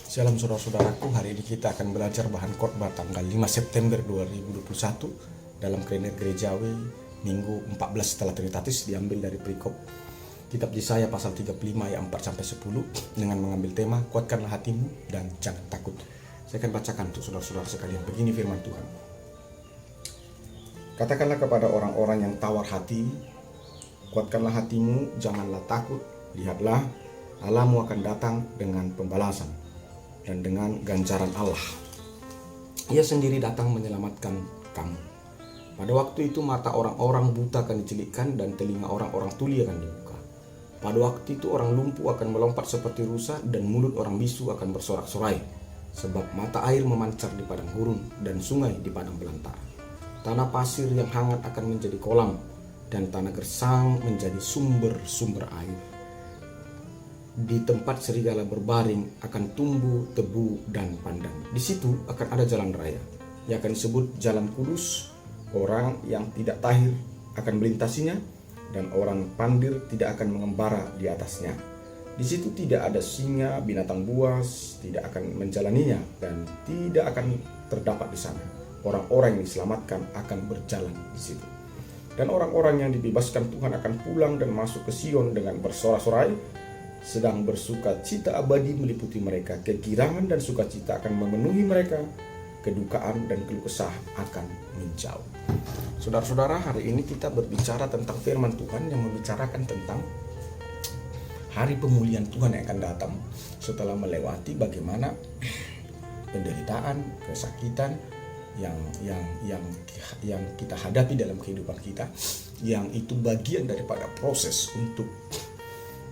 Shalom saudara-saudaraku, hari ini kita akan belajar bahan khotbah tanggal 5 September 2021 dalam kalender gerejawi Minggu 14 setelah Trinitatis, diambil dari perikop Kitab Yesaya pasal 35 ayat 4-10 dengan mengambil tema kuatkanlah hatimu dan jangan takut. Saya akan bacakan untuk saudara-saudara sekalian. Begini firman Tuhan. Katakanlah kepada orang-orang yang tawar hati, kuatkanlah hatimu, janganlah takut. Lihatlah, Allahmu akan datang dengan pembalasan dan dengan ganjaran Allah. Ia sendiri datang menyelamatkan kamu. Pada waktu itu mata orang-orang buta akan dicelikkan dan telinga orang-orang tuli akan dibuka. Pada waktu itu orang lumpuh akan melompat seperti rusa dan mulut orang bisu akan bersorak-sorai. Sebab mata air memancar di padang gurun dan sungai di padang belantara. Tanah pasir yang hangat akan menjadi kolam dan tanah gersang menjadi sumber-sumber air. Di tempat serigala berbaring akan tumbuh tebu dan pandan. Di situ akan ada jalan raya yang akan disebut Jalan Kudus. Orang yang tidak tahir akan melintasinya dan orang pandir tidak akan mengembara di atasnya. Di situ tidak ada singa, binatang buas tidak akan menjalaninya dan tidak akan terdapat di sana. Orang-orang yang diselamatkan akan berjalan di situ. Dan orang-orang yang dibebaskan Tuhan akan pulang dan masuk ke Sion dengan bersorak-sorai, sedang bersuka cita abadi meliputi mereka. Kegirangan dan sukacita akan memenuhi mereka. Kedukaan dan keluh kesah akan menjauh. Saudara-saudara, hari ini kita berbicara tentang firman Tuhan yang membicarakan tentang hari pemulihan Tuhan yang akan datang setelah melewati bagaimana penderitaan, kesakitan yang kita hadapi dalam kehidupan kita, yang itu bagian daripada proses untuk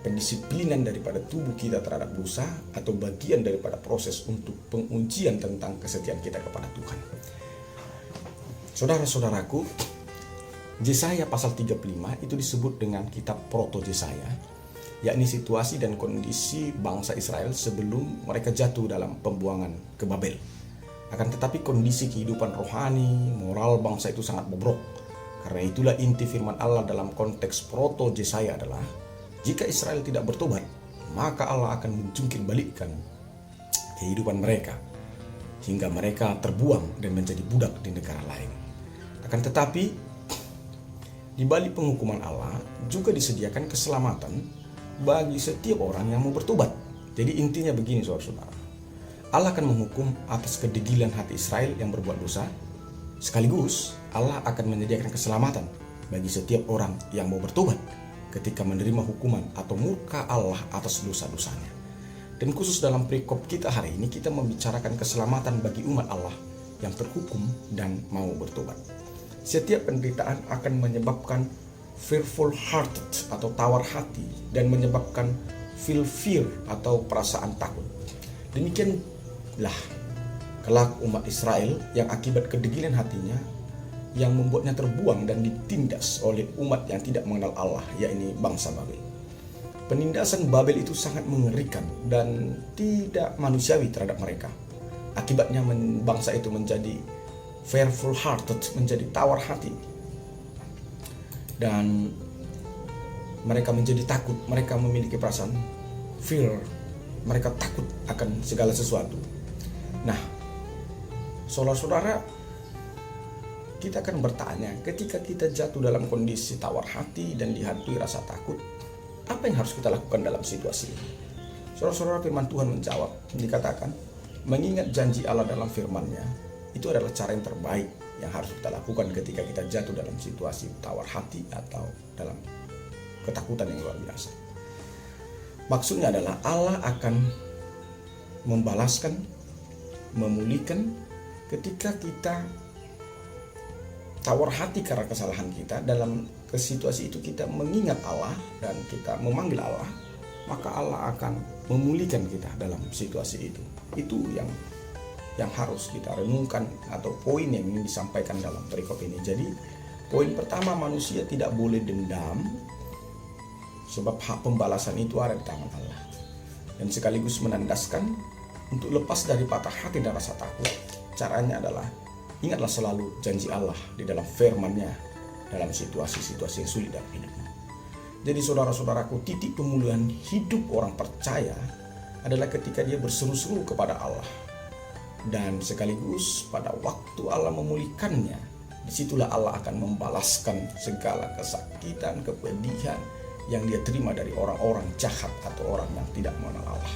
pendisiplinan daripada tubuh kita terhadap dosa, atau bagian daripada proses untuk pengujian tentang kesetiaan kita kepada Tuhan. Saudara-saudaraku, Yesaya pasal 35 itu disebut dengan kitab proto Yesaya, yakni situasi dan kondisi bangsa Israel sebelum mereka jatuh dalam pembuangan ke Babel. Akan tetapi kondisi kehidupan rohani, moral bangsa itu sangat bobrok. Karena itulah inti firman Allah dalam konteks proto Yesaya adalah, jika Israel tidak bertobat, maka Allah akan menjungkir balikkan kehidupan mereka hingga mereka terbuang dan menjadi budak di negara lain. Akan tetapi di balik penghukuman Allah juga disediakan keselamatan bagi setiap orang yang mau bertobat. Jadi intinya begini saudara-saudara, Allah akan menghukum atas kedegilan hati Israel yang berbuat dosa, sekaligus Allah akan menyediakan keselamatan bagi setiap orang yang mau bertobat ketika menerima hukuman atau murka Allah atas dosa-dosanya. Dan khusus dalam perikop kita hari ini, kita membicarakan keselamatan bagi umat Allah yang terhukum dan mau bertobat. Setiap penderitaan akan menyebabkan fearful hearted atau tawar hati, dan menyebabkan feel fear atau perasaan takut. Demikianlah kelak umat Israel yang akibat kedegilan hatinya yang membuatnya terbuang dan ditindas oleh umat yang tidak mengenal Allah, yakni bangsa Babel. Penindasan Babel itu sangat mengerikan dan tidak manusiawi terhadap mereka. Akibatnya bangsa itu menjadi fearful hearted, menjadi tawar hati. Dan mereka menjadi takut, mereka memiliki perasaan fear, mereka takut akan segala sesuatu. Nah, saudara-saudara, kita akan bertanya, ketika kita jatuh dalam kondisi tawar hati dan dihantui rasa takut, apa yang harus kita lakukan dalam situasi ini? Saudara-saudara, firman Tuhan menjawab, dikatakan, mengingat janji Allah dalam firman-Nya, itu adalah cara yang terbaik yang harus kita lakukan ketika kita jatuh dalam situasi tawar hati atau dalam ketakutan yang luar biasa. Maksudnya adalah Allah akan membalaskan, memulihkan ketika kita tawar hati karena kesalahan kita. Dalam situasi itu kita mengingat Allah dan kita memanggil Allah, maka Allah akan memulihkan kita dalam situasi itu. Itu yang harus kita renungkan, atau poin yang ingin disampaikan dalam perikop ini. Jadi poin pertama, manusia tidak boleh dendam, sebab hak pembalasan itu ada di tangan Allah. Dan sekaligus menandaskan untuk lepas dari patah hati dan rasa takut, caranya adalah ingatlah selalu janji Allah di dalam firman-Nya dalam situasi-situasi yang sulit dalam hidupmu. Jadi saudara-saudaraku, titik pemulihan hidup orang percaya adalah ketika dia berseru-seru kepada Allah. Dan sekaligus pada waktu Allah memulihkannya, disitulah Allah akan membalaskan segala kesakitan, kepedihan yang dia terima dari orang-orang jahat atau orang yang tidak mengenal Allah.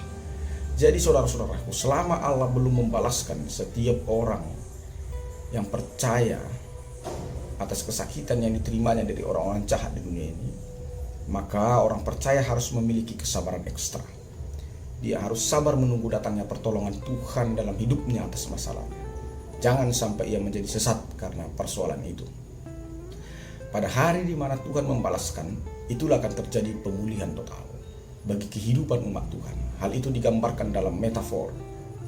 Jadi saudara-saudaraku, selama Allah belum membalaskan setiap orang yang percaya atas kesakitan yang diterimanya dari orang-orang jahat di dunia ini, maka orang percaya harus memiliki kesabaran ekstra. Dia harus sabar menunggu datangnya pertolongan Tuhan dalam hidupnya atas masalahnya. Jangan sampai ia menjadi sesat karena persoalan itu. Pada hari di mana Tuhan membalaskan, itulah akan terjadi pemulihan total bagi kehidupan umat Tuhan. Hal itu digambarkan dalam metafor.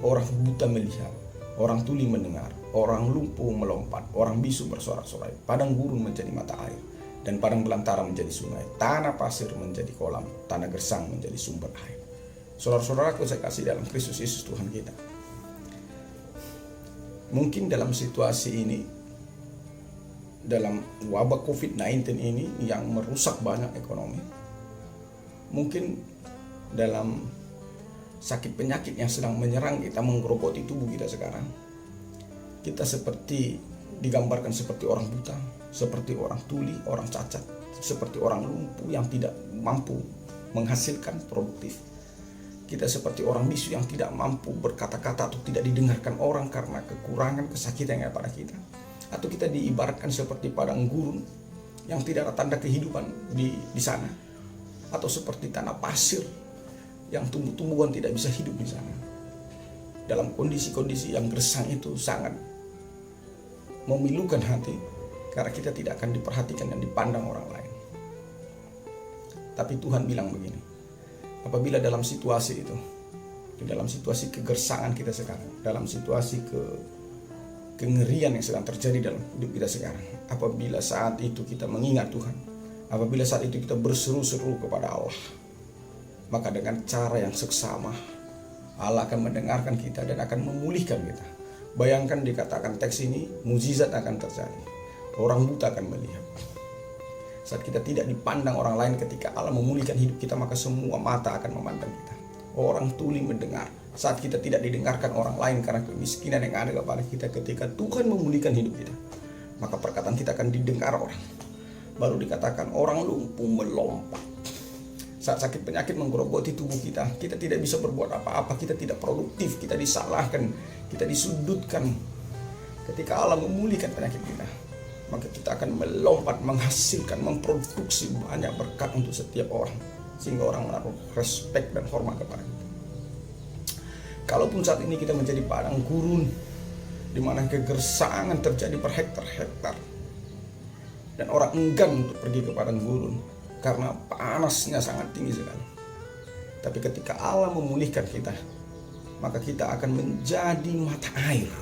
Orang buta melihat, orang tuli mendengar, orang lumpuh melompat, orang bisu bersorak-sorai, padang gurun menjadi mata air, dan padang belantara menjadi sungai, tanah pasir menjadi kolam, tanah gersang menjadi sumber air. Saudara-saudaraku saya kasih dalam Kristus Yesus Tuhan kita. Mungkin dalam situasi ini, dalam wabah COVID-19 ini yang merusak banyak ekonomi, mungkin dalam sakit penyakit yang sedang menyerang kita, menggerogoti tubuh kita sekarang, kita seperti digambarkan seperti orang buta, seperti orang tuli, orang cacat, seperti orang lumpuh yang tidak mampu menghasilkan produktif. Kita seperti orang bisu yang tidak mampu berkata-kata atau tidak didengarkan orang karena kekurangan kesakitan yang ada pada kita. Atau kita diibaratkan seperti padang gurun yang tidak ada tanda kehidupan di sana. Atau seperti tanah pasir yang tumbuh-tumbuhan tidak bisa hidup di sana. Dalam kondisi-kondisi yang gersang itu sangat memilukan hati karena kita tidak akan diperhatikan dan dipandang orang lain. Tapi Tuhan bilang begini, apabila dalam situasi itu, dalam situasi kegersangan kita sekarang, dalam situasi kengerian yang sedang terjadi dalam hidup kita sekarang, apabila saat itu kita mengingat Tuhan, apabila saat itu kita berseru-seru kepada Allah, maka dengan cara yang seksama Allah akan mendengarkan kita dan akan memulihkan kita. Bayangkan dikatakan teks ini, mukjizat akan terjadi, orang buta akan melihat. Saat kita tidak dipandang orang lain, ketika Allah memulihkan hidup kita, maka semua mata akan memandang kita. Orang tuli mendengar. Saat kita tidak didengarkan orang lain karena kemiskinan yang ada kepada kita, ketika Tuhan memulihkan hidup kita, maka perkataan kita akan didengar orang. Baru dikatakan orang lumpuh melompat. Saat sakit penyakit menggerogoti tubuh kita, kita tidak bisa berbuat apa-apa, kita tidak produktif, kita disalahkan, kita disudutkan. Ketika Allah memulihkan penyakit kita, maka kita akan melompat, menghasilkan, memproduksi banyak berkat untuk setiap orang, sehingga orang menaruh respek dan hormat kepada kita. Kalaupun saat ini kita menjadi padang gurun, di mana kegersangan terjadi per hektar-hektar, dan orang enggan untuk pergi ke padang gurun karena panasnya sangat tinggi sekali. Tapi ketika Allah memulihkan kita, maka kita akan menjadi mata air.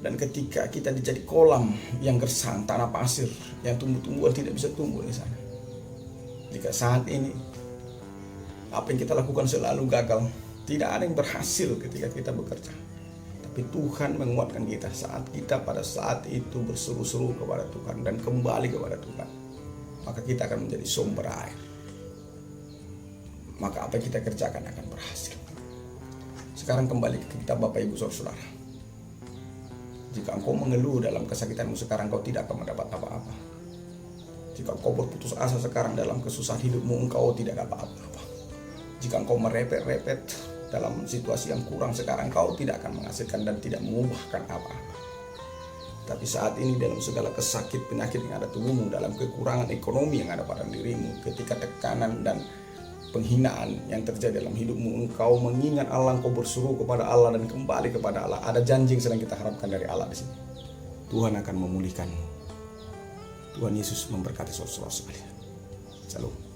Dan ketika kita dijadi kolam yang gersang, tanah pasir yang tumbuh-tumbuhan tidak bisa tumbuh di sana. Jika saat ini apa yang kita lakukan selalu gagal, tidak ada yang berhasil ketika kita bekerja. Tapi Tuhan menguatkan kita saat kita pada saat itu berseru-seru kepada Tuhan dan kembali kepada Tuhan, maka kita akan menjadi sumber air. Maka apa yang kita kerjakan akan berhasil. Sekarang kembali ke kita Bapak Ibu Saudara. Jika engkau mengeluh dalam kesakitanmu sekarang, engkau tidak akan mendapat apa-apa. Jika engkau berputus asa sekarang dalam kesusahan hidupmu, engkau tidak dapat apa-apa. Jika engkau merepet-repet dalam situasi yang kurang sekarang, engkau tidak akan menghasilkan dan tidak mengubahkan apa-apa. Tapi saat ini dalam segala kesakit penyakit yang ada tubuhmu, dalam kekurangan ekonomi yang ada pada dirimu, ketika tekanan dan penghinaan yang terjadi dalam hidupmu, engkau mengingat Allah, engkau berseru kepada Allah dan kembali kepada Allah. Ada janji yang sedang kita harapkan dari Allah di sini. Tuhan akan memulihkanmu. Tuhan Yesus memberkati saudara sekalian. Shalom.